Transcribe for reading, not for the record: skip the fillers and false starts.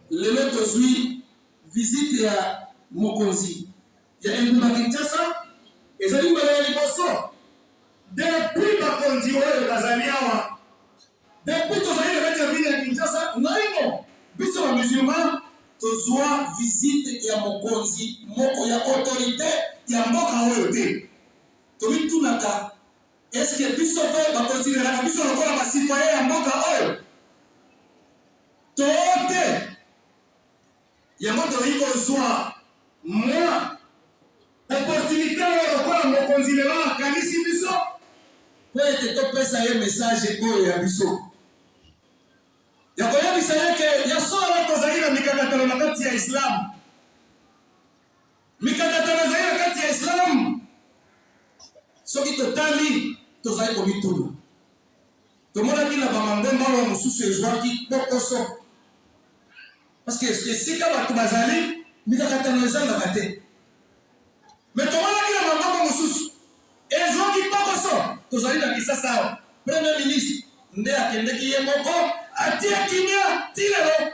lelo tozwi visite ya mokonzi ya engumba Kinshasa ezali mbala ya liboso depuis bakonzi oyo bazali awa depuis tozali na kati ya ville ya Kinshasa naino biso ba musulman tozwa visite ya mokonzi moko ya autorité ya mboka oyo te tomitunaka eske biso pe bakonsideraka biso lokola basitoyen ya mboka oyo tote yango toyi kozwa mwa opportunité oyo lokola mokonzi lelo akanisi biso po ete topesa ye message oyo ya biso ya koyebisa yeke ya solo tozali na mikakatano na kati ya Islam. Mikakatano ezali na kati ya Islam soki totali tozali komituna tomonaki na bamangomba oyo mosusu ezwaki bokoso parce que esika bato bazali mikakatano ezangaka te me tomonaki na mangomba mosusu ezwaki bokoso tozali na Kisasa awa premier ministre nde akendeki ye moko atia kinya ti lelo